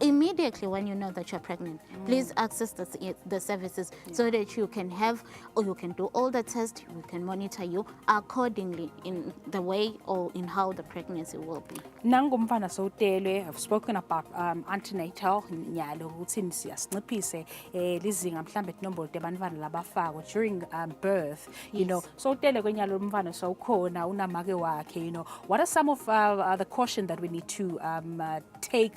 immediately when you know that you're pregnant, please access the services so that you can have, or you can do all the tests, we can monitor you accordingly in the way or in how the pregnancy will be. Nangumfana sotelwe, I've spoken about antenatal nyalo ukuthi siyasinciphise lizinga mhlambe inombolo debantwana labafako during birth, you know. Sotele kwenyalo umfana sawukhona unamake wakhe, you know. What are some of the caution that we need to take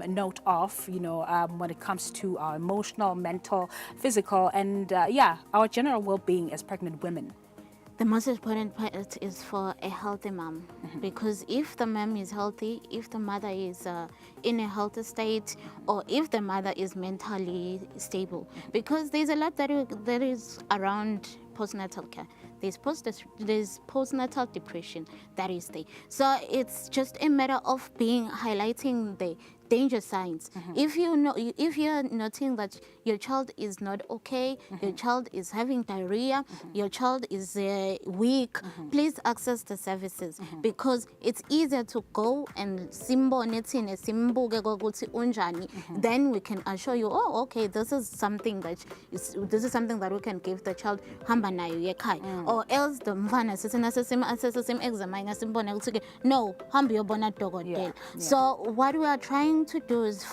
note of, you know, when it comes to our emotional, mental, physical, and our general well-being as pregnant women? The most important part is for a healthy mom, because if the mom is healthy, if the mother is in a healthy state, or if the mother is mentally stable, because there's a lot that is around postnatal care. There's postnatal depression that is there. So it's just a matter of highlighting the danger signs. If you're noting that your child is not okay, your child is having diarrhea, your child is weak, please access the services, because it's easier to go and then we can assure you, oh, okay, this is something that we can give the child, or else the mfana no, so what we are trying to do is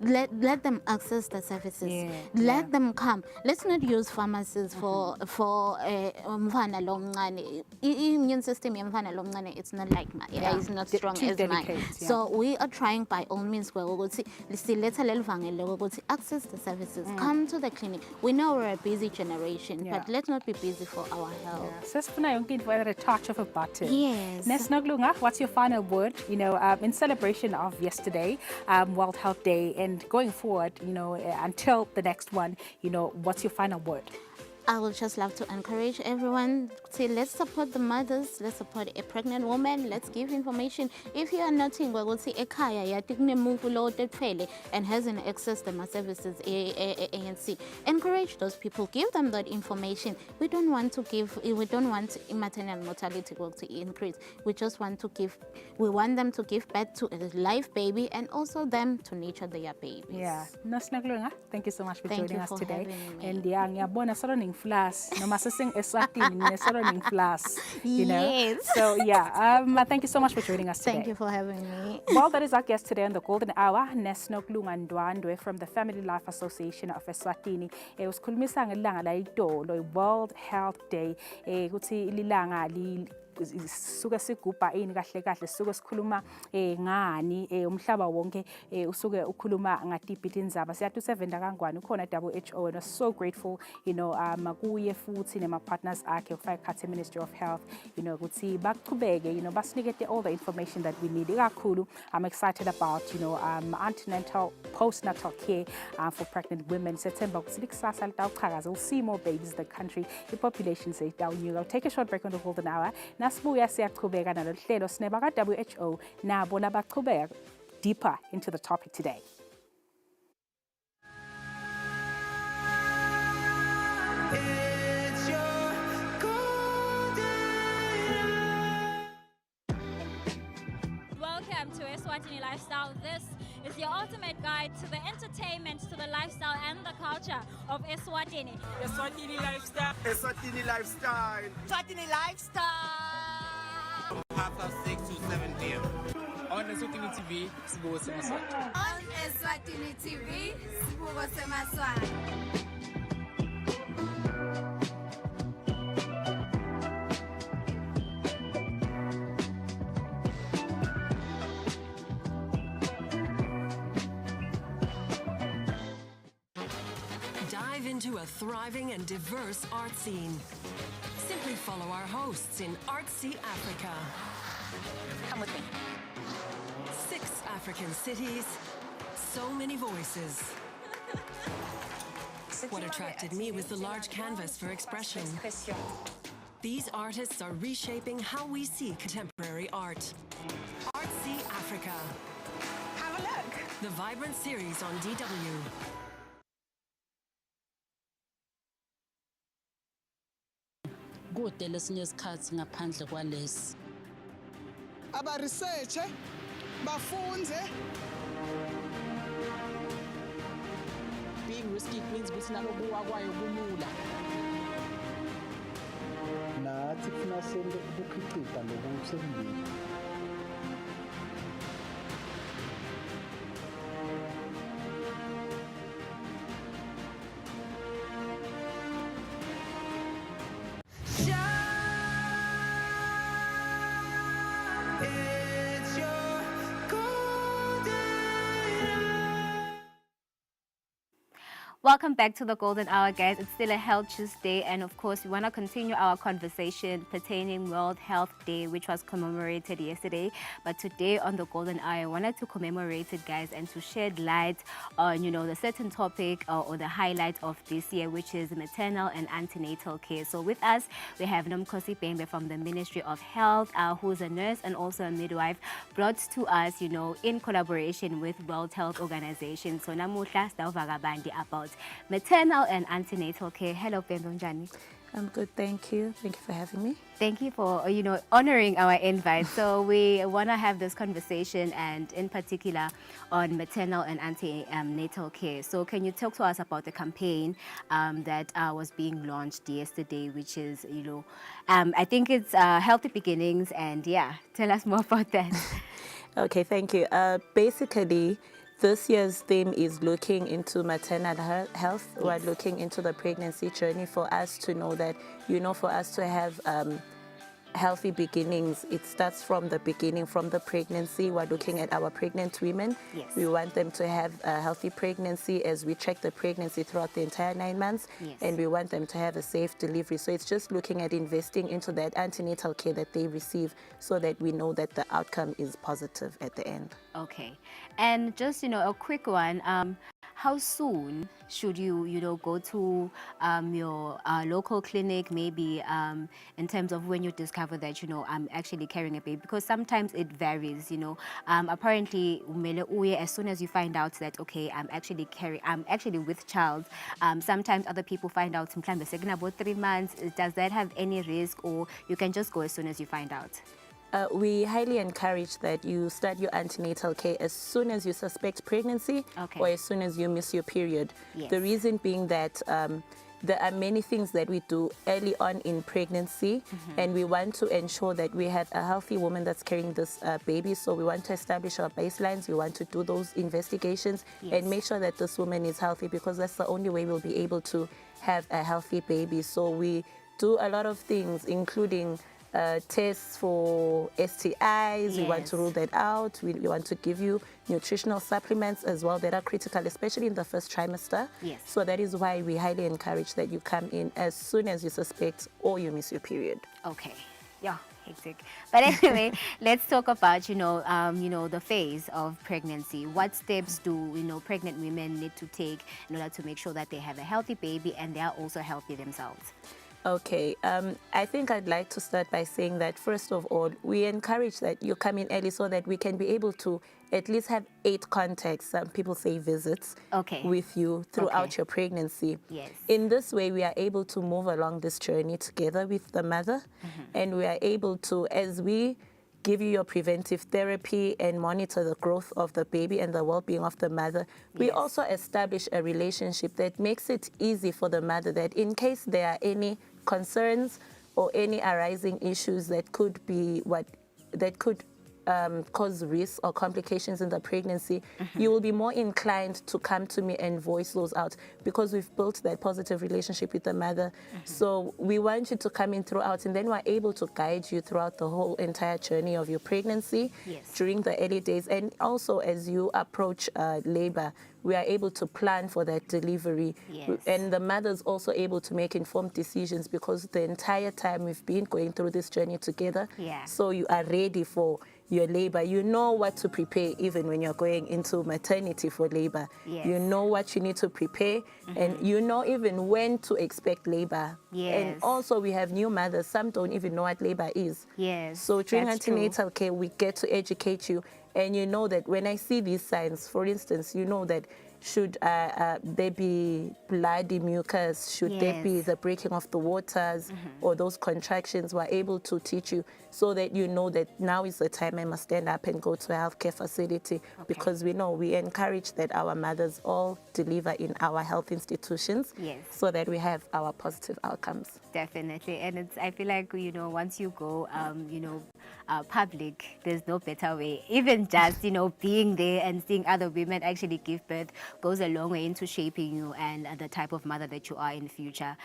let them access the services, let them come. Let's not use pharmacies for mfana lomncane. Immune system yemfana lomncane, it's not like mine. It's not strong as mine. So we are trying by all means access the services, come to the clinic. We know we're a busy generation, but let's not be busy for our health. At a touch of a button. Yes. What's your final word, you know, in celebration of yesterday, World Health Day, and going forward, you know, until the next one, you know, what's your final word? I would just love to encourage everyone to let's support the mothers, let's support a pregnant woman, let's give information. If you are noting, we will see a kaya and hasn't accessed the services ANC. Encourage those people, give them that information. We don't want maternal mortality to increase. We just want them to give birth to a live baby and also them to nurture their babies. Yeah. Thank you so much for joining us today. And flas no masasing Eswatini flas, you know. Yes. So thank you so much for joining us today. Thank you for having me. Well, that is our guest today on the Golden Hour, Nesnoklungandwandwe from the Family Life Association of Eswatini. Usikhulumisa ngelanga la itolo, World Health Day, ukuthi ililanga suka sigubha ini kahle kahle suka sikhuluma ngani umhlaba wonke usuke ukhuluma ngatiphi indzaba siyathi usevenda kangwane ukhona WHO, and we're so grateful, you know, kuye futhi nema partners akhe ufaka khathe Ministry of Health, you know, ukuthi baqhubeke, you know, basinikete all the information that we need. Ikakhulu I'm excited about, you know, antenatal postnatal care for pregnant women. September kusikusasa litawuqhakaza, we'll see more babies in the country, the population says down. I'll take a short break on the Golden Hour. Nasibuya siyaqhubeka nalo hlelo sineba ka WHO nabo labaqhubeka deeper into the topic today. Welcome to Eswatini Lifestyle. This is your ultimate guide to the entertainment, to the lifestyle and the culture of Eswatini. Eswatini Lifestyle. Eswatini Lifestyle. Eswatini Lifestyle. 6 to 7 p.m. On Eswatini TV, Sibuko Semaswati. On Eswatini TV, Sibuko Semaswati. Dive into a thriving and diverse art scene. Simply follow our hosts in Artsy Africa. Come with me. 6 African cities, so many voices. What attracted me was the large canvas for expression. These artists are reshaping how we see contemporary art. Artsy Africa. Have a look. The vibrant series on DW. Kude lesinye isikhathi ngaphandle kwalesi aba research bafunze wesibili kwenza ukuthi nalokuwa kwayo kulula. Nathi kufuna sente ukukhicita ngokusembili. Welcome back to the Golden Hour, guys. It's still a Health Tuesday, and of course, we want to continue our conversation pertaining World Health Day, which was commemorated yesterday. But today on the Golden Hour, I wanted to commemorate it, guys, and to shed light on, the certain topic or the highlight of this year, which is maternal and antenatal care. So with us, we have Nomkosi Pembe from the Ministry of Health, who's a nurse and also a midwife, brought to us, in collaboration with World Health Organization. So namuhla sitawuvaka about maternal and antenatal care. Hello, Pembe Njani. I'm good, thank you. Thank you for having me. Thank you for, honoring our invite. So we want to have this conversation, and in particular on maternal and antenatal care. So can you talk to us about the campaign that was being launched yesterday, which is, I think it's Healthy Beginnings, and yeah, tell us more about that. Okay, thank you. Basically, this year's theme is looking into maternal health. Yes. We're looking into the pregnancy journey for us to know that, for us to have healthy beginnings, it starts from the beginning, from the pregnancy. We're looking at our pregnant women. Yes. We want them to have a healthy pregnancy as we check the pregnancy throughout the entire 9 months. Yes. And we want them to have a safe delivery. So it's just looking at investing into that antenatal care that they receive so that we know that the outcome is positive at the end. Okay. And just, a quick one. How soon should you, go to your local clinic, maybe in terms of when you discover that, I'm actually carrying a baby? Because sometimes it varies, Apparently, as soon as you find out that, okay, I'm actually with child, sometimes other people find out sometime the second about 3 months. Does that have any risk, or you can just go as soon as you find out? We highly encourage that you start your antenatal care as soon as you suspect pregnancy. Okay. Or as soon as you miss your period. Yes. The reason being that there are many things that we do early on in pregnancy, and we want to ensure that we have a healthy woman that's carrying this baby. So we want to establish our baselines. We want to do those investigations. Yes. And make sure that this woman is healthy, because that's the only way we'll be able to have a healthy baby. So we do a lot of things, including tests for STIs. Yes. We want to rule that out. We want to give you nutritional supplements as well that are critical, especially in the first trimester. Yes. So that is why we highly encourage that you come in as soon as you suspect or you miss your period. Okay. Yeah. Hectic. But anyway, let's talk about, the phase of pregnancy. What steps do, pregnant women need to take in order to make sure that they have a healthy baby and they are also healthy themselves? Okay, I think I'd like to start by saying that, first of all, we encourage that you come in early so that we can be able to at least have 8 contacts, some people say visits, with you throughout your pregnancy. Yes. In this way, we are able to move along this journey together with the mother, and we are able to, as we give you your preventive therapy and monitor the growth of the baby and the well-being of the mother, we also establish a relationship that makes it easy for the mother that in case there are any concerns or any arising issues that could be cause risks or complications in the pregnancy, you will be more inclined to come to me and voice those out, because we've built that positive relationship with the mother. So we want you to come in throughout, and then we're able to guide you throughout the whole entire journey of your pregnancy. Yes. During the early days, and also as you approach labor, we are able to plan for that delivery. Yes. And the mother's also able to make informed decisions, because the entire time we've been going through this journey together. Yeah. So you are ready for your labor. You know what to prepare even when you're going into maternity for labor. Yes. You know what you need to prepare, and you know even when to expect labor. Yes. And also we have new mothers, some don't even know what labor is. Yes. So during antenatal care, we get to educate you, and you know that when I see these signs, for instance, you know that should there be bloody mucus, should there be the breaking of the waters or those contractions, we're able to teach you so that you know that now is the time I must stand up and go to a healthcare facility, because we know we encourage that our mothers all deliver in our health institutions so that we have our positive outcomes. Definitely. And I feel like, you know, once you go, public, there's no better way. Even just, you know, being there and seeing other women actually give birth goes a long way into shaping you and the type of mother that you are in future.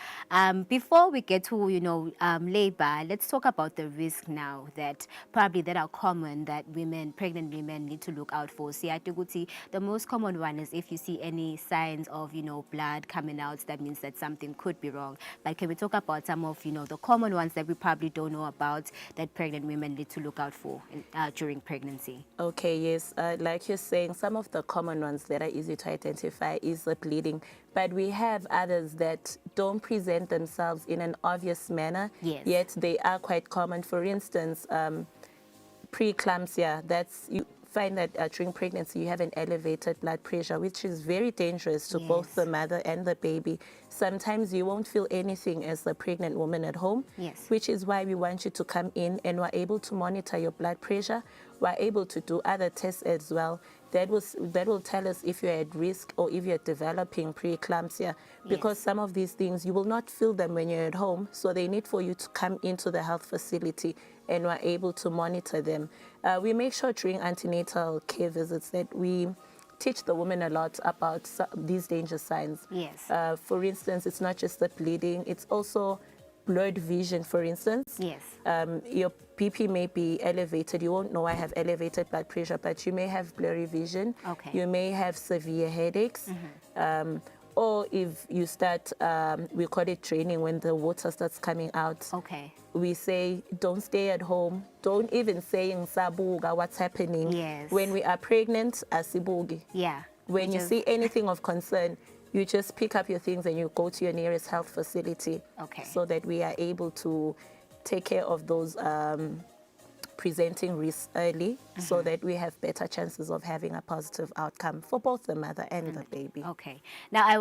Before we get to, you know, labor, let's talk about the risk now that are common that pregnant women need to look out for. Siyatuguti, the most common one is if you see any signs of, you know, blood coming out, that means that something could be wrong. But can we talk about some of, you know, the common ones that we probably don't know about that pregnant women need to look out for during pregnancy? Okay, yes. Like you're saying, some of the common ones that are easy to identify is the bleeding, but we have others that don't present themselves in an obvious manner, yet they are quite common. For instance, preeclampsia, you find that during pregnancy you have an elevated blood pressure, which is very dangerous to both the mother and the baby. Sometimes you won't feel anything as a pregnant woman at home, which is why we want you to come in and we're able to monitor your blood pressure. We're able to do other tests as well. That will tell us if you're at risk or if you're developing preeclampsia, because some of these things you will not feel them when you're at home, so they need for you to come into the health facility and we're able to monitor them. We make sure during antenatal care visits that we teach the women a lot about these danger signs. For instance, it's not just the bleeding, it's also blurred vision, for instance. Your BP may be elevated. You won't know I have elevated blood pressure, but you may have blurry vision. You may have severe headaches. Or if you start, we call it draining, when the water starts coming out. We say, don't stay at home. Don't even say in Sabuga what's happening. When we are pregnant, asibugi. When you see anything of concern, you just pick up your things and you go to your nearest health facility, so that we are able to take care of those presenting risks early, so that we have better chances of having a positive outcome for both the mother and the baby. Now I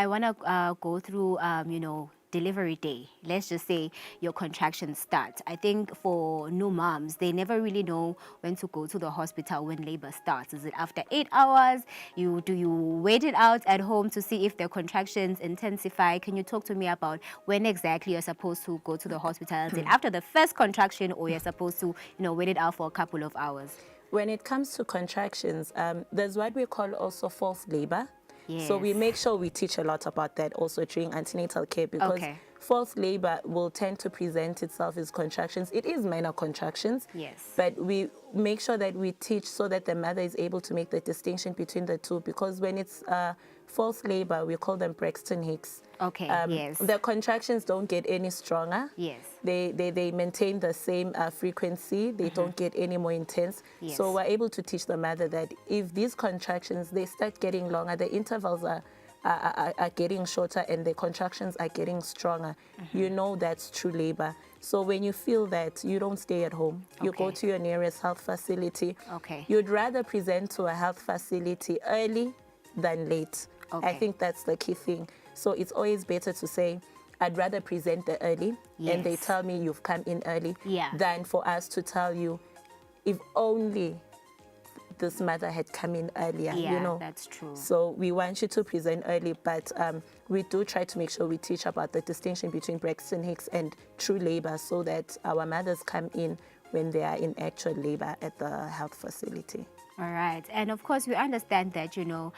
wanna go through you know, delivery day. Let's just say your contractions start. I think for new moms, they never really know when to go to the hospital when labor starts. Is it after 8 hours? Do you wait it out at home to see if the contractions intensify? Can you talk to me about when exactly you're supposed to go to the hospital? Is it after the first contraction, or you're supposed to, you know, wait it out for a couple of hours? When it comes to contractions, there's what we call also false labor. So we make sure we teach a lot about that also during antenatal care, because false labor will tend to present itself as contractions. It is minor contractions, but we make sure that we teach so that the mother is able to make the distinction between the two, because when it's false labor, we call them Braxton Hicks. The contractions don't get any stronger. They maintain the same frequency. They don't get any more intense. So we're able to teach the mother that if these contractions, they start getting longer, the intervals are getting shorter and the contractions are getting stronger, you know that's true labor. So when you feel that, you don't stay at home. You go to your nearest health facility. You'd rather present to a health facility early than late. I think that's the key thing. So it's always better to say, I'd rather present the early and they tell me you've come in early than for us to tell you, if only this mother had come in earlier, you know. That's true. So we want you to present early, but we do try to make sure we teach about the distinction between Braxton Hicks and true labor, so that our mothers come in when they are in actual labor at the health facility. All right. And of course, we understand that, you know,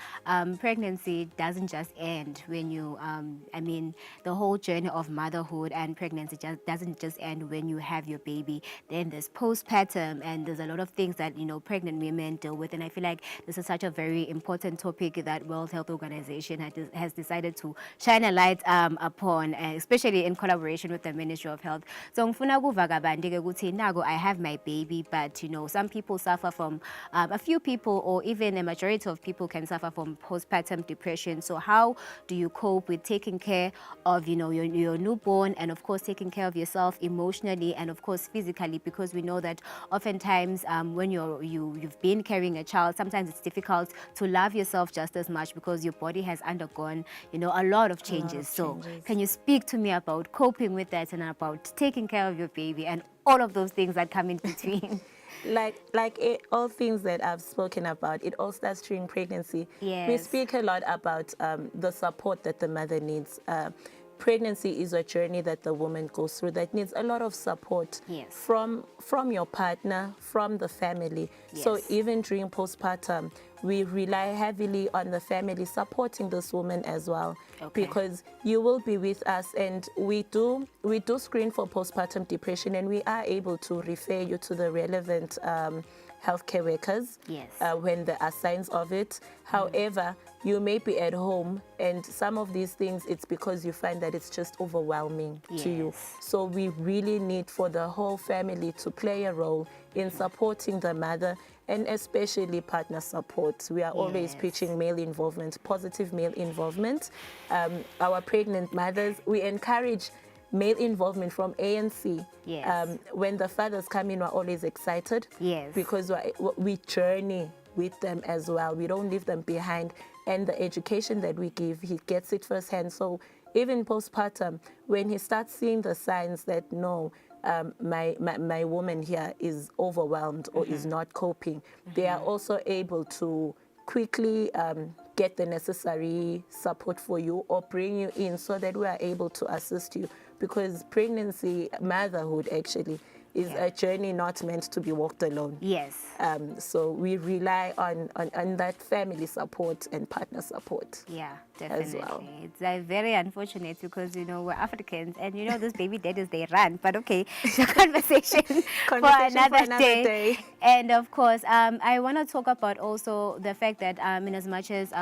pregnancy doesn't just end when you, I mean, the whole journey of motherhood and pregnancy doesn't just end when you have your baby. Then there's postpartum, and there's a lot of things that, you know, pregnant women deal with. And I feel like this is such a very important topic that World Health Organization has decided to shine a light upon, especially in collaboration with the Ministry of Health. So, I have my baby, but, you know, some people suffer from a few few people, or even a majority of people, can suffer from postpartum depression. So how do you cope with taking care of, your newborn, and of course taking care of yourself emotionally and of course physically? Because we know that oftentimes when you've been carrying a child, sometimes it's difficult to love yourself just as much because your body has undergone, a lot of changes. So can you speak to me about coping with that and about taking care of your baby and all of those things that come in between? All things that I've spoken about, it all starts during pregnancy. Yes. We speak a lot about the support that the mother needs. Pregnancy is a journey that the woman goes through that needs a lot of support from your partner, from the family. So even during postpartum, we rely heavily on the family supporting this woman as well, because you will be with us, and we do screen for postpartum depression, and we are able to refer you to the relevant healthcare workers when there are signs of it. However, you may be at home, and some of these things, it's because you find that it's just overwhelming to you. So we really need for the whole family to play a role in supporting the mother, and especially partner support. We are always preaching male involvement, positive male involvement. Our pregnant mothers, we encourage male involvement from A and C. When the fathers come in, we're always excited because we journey with them as well. We don't leave them behind. And the education that we give, he gets it firsthand. So even postpartum, when he starts seeing the signs that no, my woman here is overwhelmed or is not coping, they are also able to quickly get the necessary support for you or bring you in so that we are able to assist you. Because pregnancy, motherhood actually, is a journey not meant to be walked alone. So we rely on that family support and partner support. Yeah, definitely. As well. It's very unfortunate because, we're Africans and, those baby daddies, they run. But okay, the conversation, for another day. And of course, I want to talk about also the fact that in as much as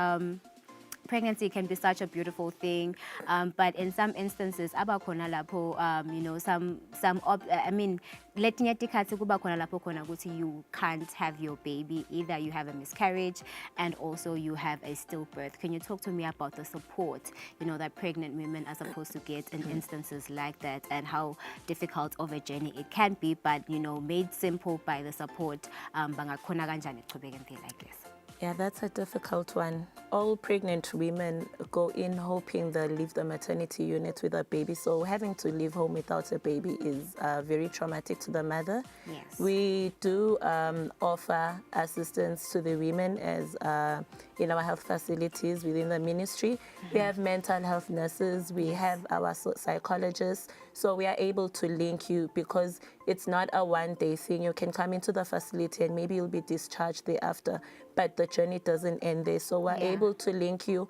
pregnancy can be such a beautiful thing, but in some instances, abakhona lapho, letinye tikhathi kuba khona lapho khona ukuthi you can't have your baby. Either you have a miscarriage and also you have a stillbirth. Can you talk to me about the support, that pregnant women are supposed to get in instances like that, and how difficult of a journey it can be, but, made simple by the support, bangakhona kanjani ekuqhubeka impilo, I guess? Yeah, that's a difficult one. All pregnant women go in hoping they'll leave the maternity unit with a baby. So having to leave home without a baby is very traumatic to the mother. We do offer assistance to the women as in our health facilities within the ministry. We have mental health nurses. We have our psychologists. So we are able to link you, because it's not a one-day thing. You can come into the facility and maybe you'll be discharged thereafter, but the journey doesn't end there. So we're able to link you.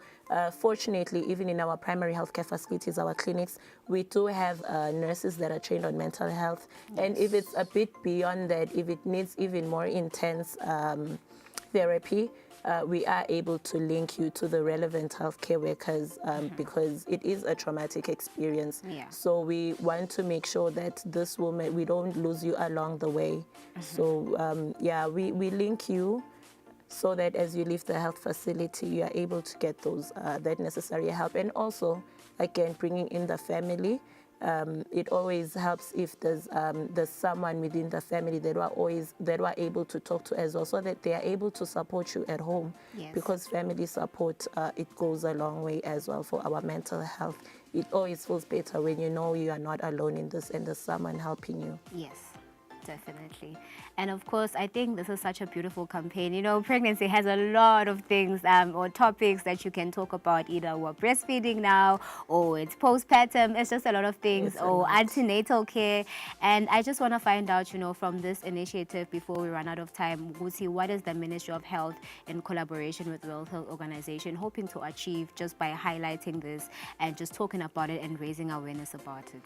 Fortunately, even in our primary healthcare facilities, our clinics, we do have nurses that are trained on mental health. And if it's a bit beyond that, if it needs even more intense therapy, we are able to link you to the relevant healthcare workers, because it is a traumatic experience. So we want to make sure that this woman, we don't lose you along the way. So we link you so that as you leave the health facility, you are able to get those that necessary help. And also, again, bringing in the family. It always helps if there's someone within the family that are able to talk to as well, so that they are able to support you at home. Because family support, it goes a long way as well for our mental health. It always feels better when you know you are not alone in this and there's someone helping you. Definitely. And of course, I think this is such a beautiful campaign. Pregnancy has a lot of things or topics that you can talk about. Either we're breastfeeding now, or it's postpartum. It's just a lot of things, or antenatal care. And I just want to find out, from this initiative, before we run out of time, what is the Ministry of Health in collaboration with the World Health Organization hoping to achieve just by highlighting this and just talking about it and raising awareness about it?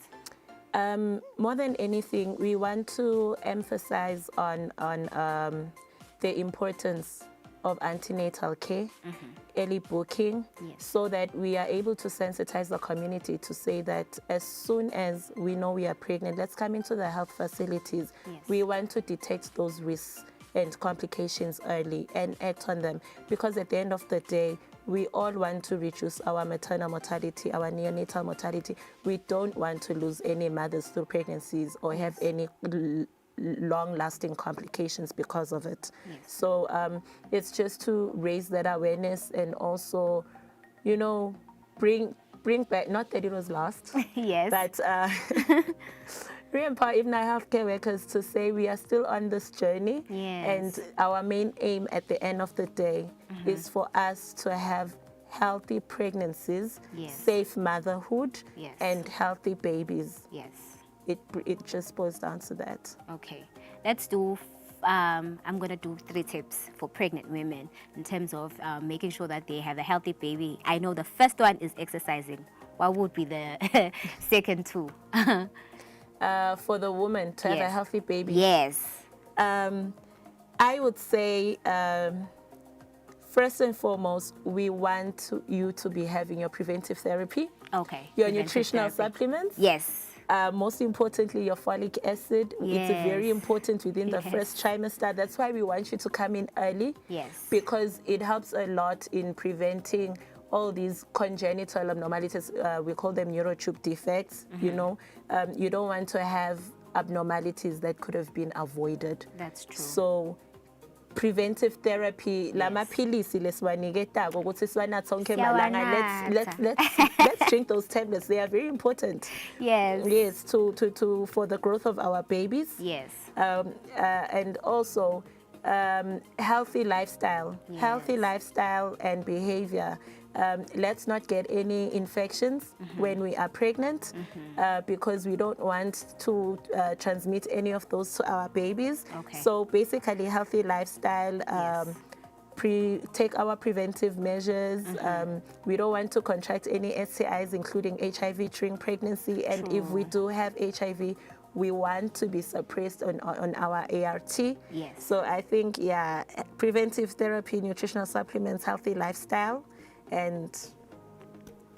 More than anything, we want to emphasize on the importance of antenatal care, early booking, so that we are able to sensitize the community to say that as soon as we know we are pregnant, let's come into the health facilities. We want to detect those risks and complications early and act on them, because at the end of the day, we all want to reduce our maternal mortality, our neonatal mortality. We don't want to lose any mothers through pregnancies or have any long-lasting complications because of it. Yes. So it's just to raise that awareness and also, you know, bring back, not that it was lost, yes, but re-empower even our healthcare workers to say we are still on this journey. Yes. And our main aim at the end of the day is for us to have healthy pregnancies, yes, safe motherhood, yes, and healthy babies. Yes. It just boils down to that. Okay, let's do. I'm going to do 3 tips for pregnant women in terms of making sure that they have a healthy baby. I know the first one is exercising. What would be the second 2? For the woman to have a healthy baby? Yes. I would say, first and foremost, we want you to be having your preventive therapy. Okay. Your nutritional supplements. Yes. Most importantly, your folic acid. Yes. It's very important within the first trimester. That's why we want you to come in early. Yes. Because it helps a lot in preventing all these congenital abnormalities. We call them neurotube defects. You know, you don't want to have abnormalities that could have been avoided. That's true. So preventive therapy, lama pilisi lesiwaniketako ukuthi siwanathe onke malanga. Let's drink those tablets. They are very important. Yes. Yes, for the growth of our babies. Yes. And also healthy lifestyle. Yes. Healthy lifestyle and behavior. Let's not get any infections when we are pregnant, because we don't want to transmit any of those to our babies. Okay. So basically, healthy lifestyle, take our preventive measures. We don't want to contract any STIs, including HIV during pregnancy. And if we do have HIV, we want to be suppressed on our ART. Yes. So I think, preventive therapy, nutritional supplements, healthy lifestyle, and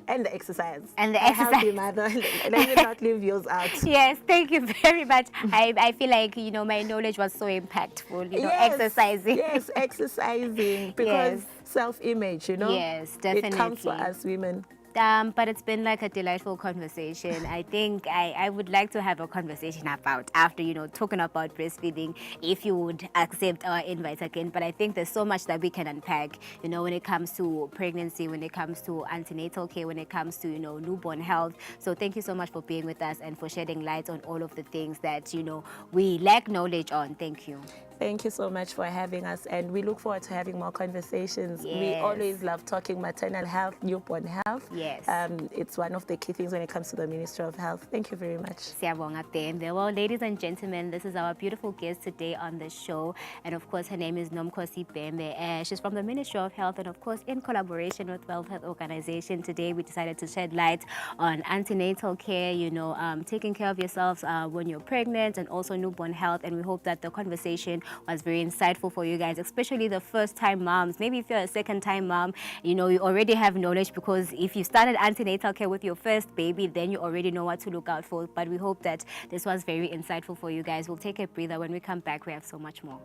the exercise. And the a exercise. Healthy mother. Let me not leave yours out. Yes, thank you very much. I feel like, you know, my knowledge was so impactful, you know, exercising. Yes, exercising. Because self-image, you know. Yes, definitely. It comes for us women. But it's been like a delightful conversation. I think I would like to have a conversation about after, you know, talking about breastfeeding, if you would accept our invite again. But I think there's so much that we can unpack, you know, when it comes to pregnancy, when it comes to antenatal care, when it comes to, you know, newborn health. So thank you so much for being with us and for shedding light on all of the things that, you know, we lack knowledge on. Thank you. Thank you so much for having us, and we look forward to having more conversations. Yes. We always love talking maternal health, newborn health. Yes. It's one of the key things when it comes to the Ministry of Health. Thank you very much. Siyabonga Tembe. Well, ladies and gentlemen, this is our beautiful guest today on the show. And of course, her name is Nomkosi Bembe. She's from the Ministry of Health, and of course, in collaboration with World Health Organization, today we decided to shed light on antenatal care, you know, taking care of yourselves when you're pregnant, and also newborn health. And we hope that the conversation was very insightful for you guys, especially the first-time moms. Maybe if you're a second-time mom, you know, you already have knowledge, because if you started antenatal care with your first baby, then you already know what to look out for. But we hope that this was very insightful for you guys. We'll take a breather. When we come back, we have so much more.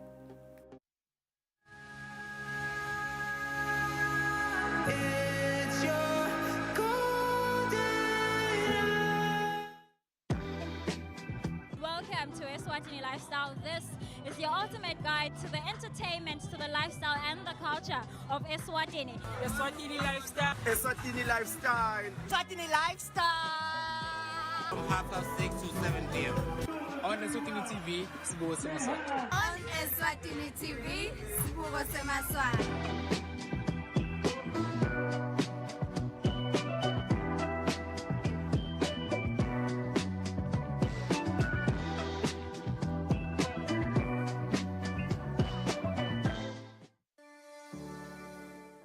Welcome to Eswatini Lifestyle. This is your ultimate guide to the entertainment, to the lifestyle and the culture of Eswatini. Eswatini Lifestyle. Eswatini Lifestyle. Eswatini Lifestyle. From 6:30 to 7 p.m. On Eswatini TV, Sibuko Semaswati. On Eswatini TV, Sibuko Semaswati.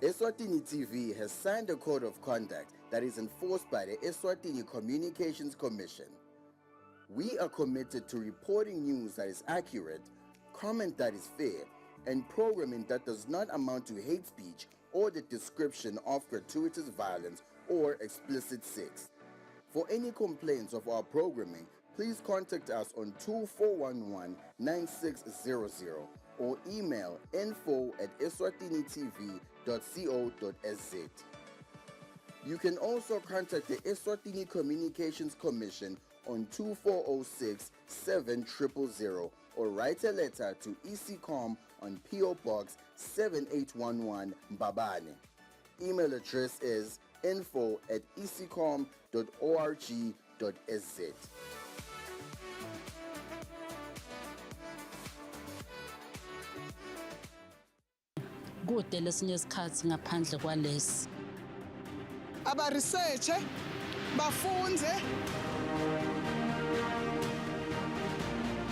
Eswatini TV has signed a code of conduct that is enforced by the Eswatini Communications Commission. We are committed to reporting news that is accurate, comment that is fair, and programming that does not amount to hate speech or the description of gratuitous violence or explicit sex. For any complaints of our programming, please contact us on 2411-9600 or email info@eswatinitv.co.za. You can also contact the Eswatini Communications Commission on 2406 7000 or write a letter to ECCOM on PO Box 7811 Mbabane. Email address is info@ecom.org.sz. kude lesinye isikhathi ngaphandle kwalesi abaresearche bafunze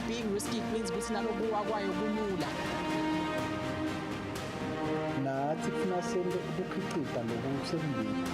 being risky means ukuthi nalokuwa kwayo kulula nathi kufuna sente ukukhicita lokusembili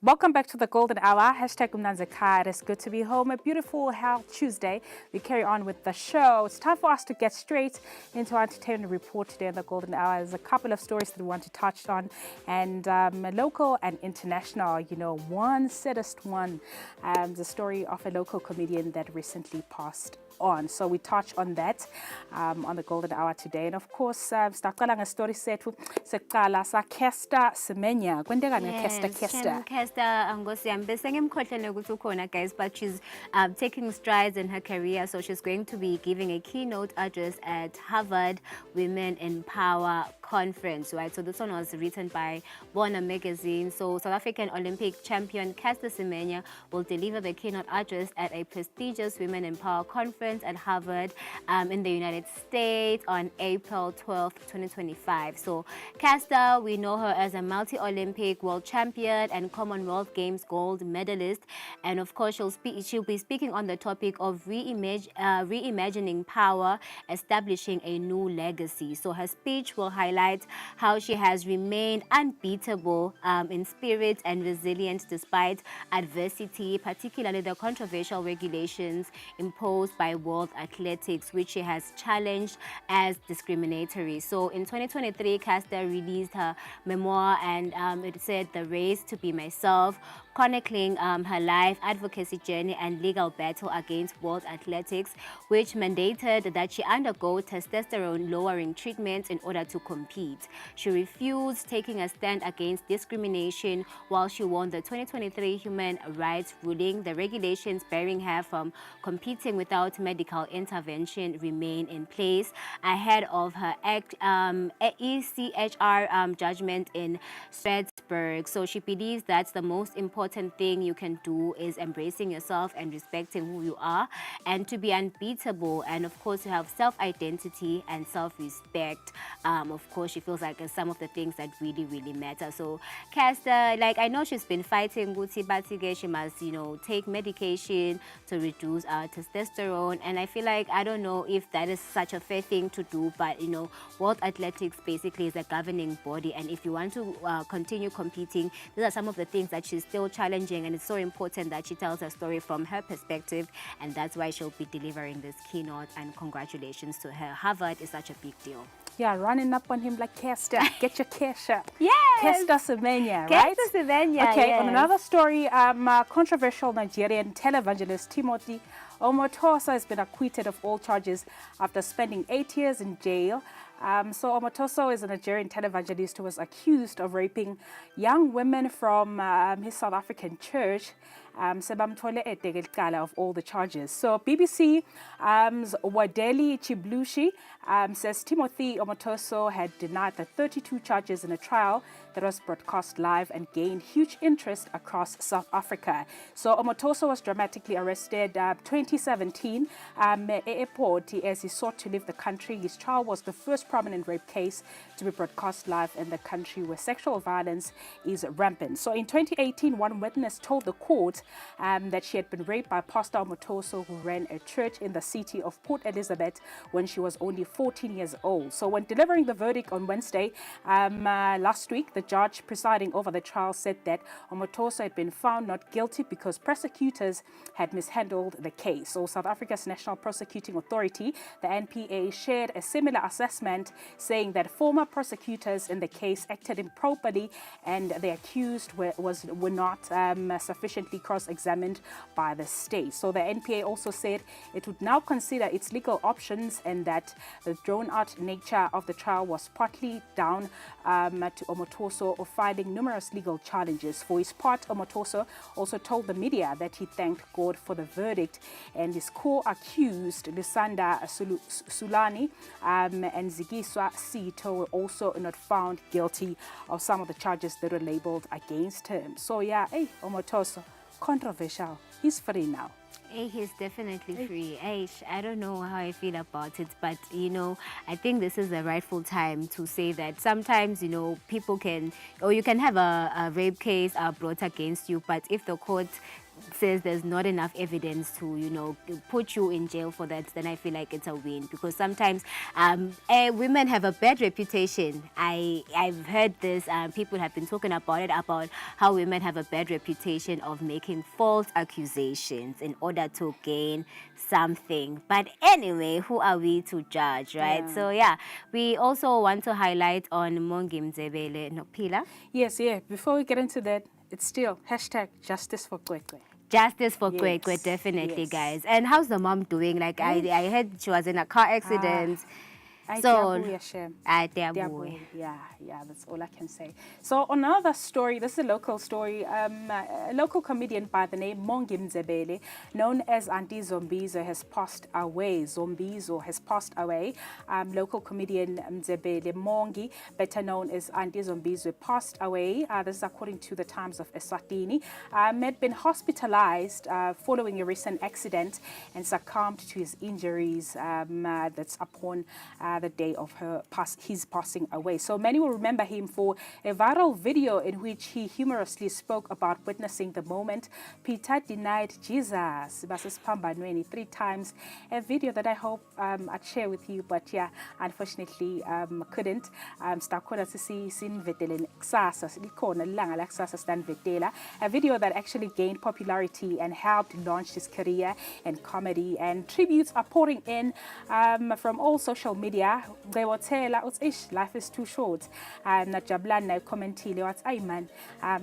Welcome back to the Golden Hour. Hashtag Umnanzekaya. It's good to be home. A beautiful Health Tuesday. We carry on with the show. It's time for us to get straight into our entertainment report today in the Golden Hour. There's a couple of stories that we want to touch on, and local and international. You know, one saddest one, the story of a local comedian that recently passed on. So we touch on that on the Golden Hour today. And of course, sitaqala ngestori sethu seqala sa Kester Semenya. Kwendekani Kester? Kester Angosiam besengimkhohlele ukuthi ukhona guys, but she's taking strides in her career. So she's going to be giving a keynote address at Harvard Women in Power Conference, right? So this one was written by Bona Magazine. So South African Olympic champion Kester Semenya will deliver the keynote address at a prestigious Women in Power Conference at Harvard in the United States on April 12th, 2025. So Kester, we know her as a multi-Olympic world champion and Commonwealth Games gold medalist. And of course, she'll be speaking on the topic of reimagining power, establishing a new legacy. So her speech will highlight how she has remained unbeatable in spirit and resilient despite adversity, particularly the controversial regulations imposed by World Athletics, which she has challenged as discriminatory. So in 2023, Kester released her memoir, and it said The Race to Be Myself, chronicling her life, advocacy journey, and legal battle against World Athletics, which mandated that she undergo testosterone-lowering treatment in order to compete. She refused taking a stand against discrimination while she won the 2023 human rights ruling. The regulations barring her from competing without medical intervention remain in place ahead of her ECHR judgment in Strasbourg. So she believes that's the most important thing you can do is embracing yourself and respecting who you are, and to be unbeatable, and of course to have self-identity and self-respect. Of course, she feels like some of the things that really, really matter. So Kester, like, I know she's been fighting Guti Batige. She must, you know, take medication to reduce testosterone, and I feel like, I don't know if that is such a fair thing to do, but you know, World Athletics basically is a governing body, and if you want to continue competing, these are some of the things that she's still challenging, and it's so important that she tells her story from her perspective, and that's why she'll be delivering this keynote, and congratulations to her. Harvard is such a big deal. Yeah, running up on him like Kester. Get your Kesha. Yes. Kester Semenya, right? Kester Semenya, okay, yes. On another story, controversial Nigerian televangelist Timothy Omotoso has been acquitted of all charges after spending 8 years in jail. So Omotoso is a Nigerian televangelist who was accused of raping young women from his South African church. Of all the charges. So BBC Wadeli Chiblushi says Timothy Omotoso had denied the 32 charges in a trial that was broadcast live and gained huge interest across South Africa. So Omotoso was dramatically arrested 2017 airport as he sought to leave the country. His trial was the first prominent rape case to be broadcast live in the country where sexual violence is rampant. So in 2018, one witness told the court that she had been raped by Pastor Omotoso, who ran a church in the city of Port Elizabeth when she was only 14 years old. So when delivering the verdict on Wednesday last week, the judge presiding over the trial said that Omotoso had been found not guilty because prosecutors had mishandled the case. case. So South Africa's National Prosecuting Authority, the NPA, shared a similar assessment, saying that former prosecutors in the case acted improperly and the accused were not sufficiently cross-examined by the state. So the NPA also said it would now consider its legal options and that the drawn-out nature of the trial was partly down to Omotoso of filing numerous legal challenges. For his part, Omotoso also told the media that he thanked God for the verdict, and his co-accused Lusanda Sulani and Zigiswa Sito were also not found guilty of some of the charges that were labeled against him. So yeah, hey, Omotoso, controversial. He's free now. Hey, he's definitely free. Hey, I don't know how I feel about it, but you know, I think this is the rightful time to say that sometimes, you know, people can, or you can have a rape case brought against you, but if the court says there's not enough evidence to, you know, put you in jail for that, then I feel like it's a win, because sometimes women have a bad reputation. I've heard this, people have been talking about it, about how women have a bad reputation of making false accusations in order to gain something. But anyway, who are we to judge, right? Yeah. So yeah, we also want to highlight on Mongi Mzebele Nopila. Yes, yeah. Before we get into that, it's still hashtag justice for Kwekwe. Justice for Yes, Kwekwe, definitely, yes. guys. And how's the mom doing? Like, I heard she was in a car accident. So, yeah, that's all I can say. So another story, this is a local story. A local comedian by the name Mongi Mzebele, known as Auntie Zombizo, has passed away. Zombizo has passed away. Local comedian Mzebele Mongi, better known as Auntie Zombizo, passed away. This is according to the Times of Eswatini. Had been hospitalized following a recent accident and succumbed to his injuries. That's upon the day of his passing away. So many will remember him for a viral video in which he humorously spoke about witnessing the moment Peter denied Jesus 3 times. A video that I hope I'd share with you, but yeah, unfortunately couldn't. A video that actually gained popularity and helped launch his career in comedy, and tributes are pouring in from all social media. They will tell us, life is too short. Najablan commentile what's man.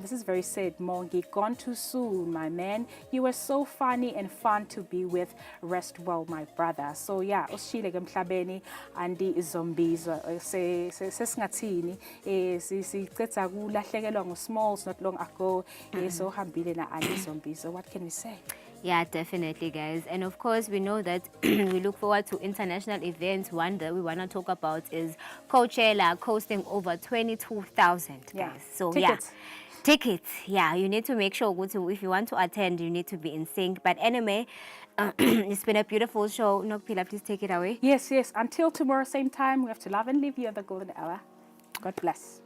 This is very sad, Mongi. Gone too soon, my man. You were so funny and fun to be with. Rest well, my brother. So yeah, Oshile Gemtlabeni and the zombies sesingathini sicetha kulahlekelwa ngosmalls not long ago. So hambile na anti zombies. So what can we say? Yeah, definitely, guys. And of course, we know that we look forward to international events. One that we want to talk about is Coachella, hosting over 22,000 guys. Yeah. So Tickets. Yeah, tickets. Yeah, you need to make sure if you want to attend, you need to be in sync. But anyway, it's been a beautiful show. Nokpila, please take it away. Yes. Until tomorrow, same time, we have to love and leave you at the golden hour. God bless.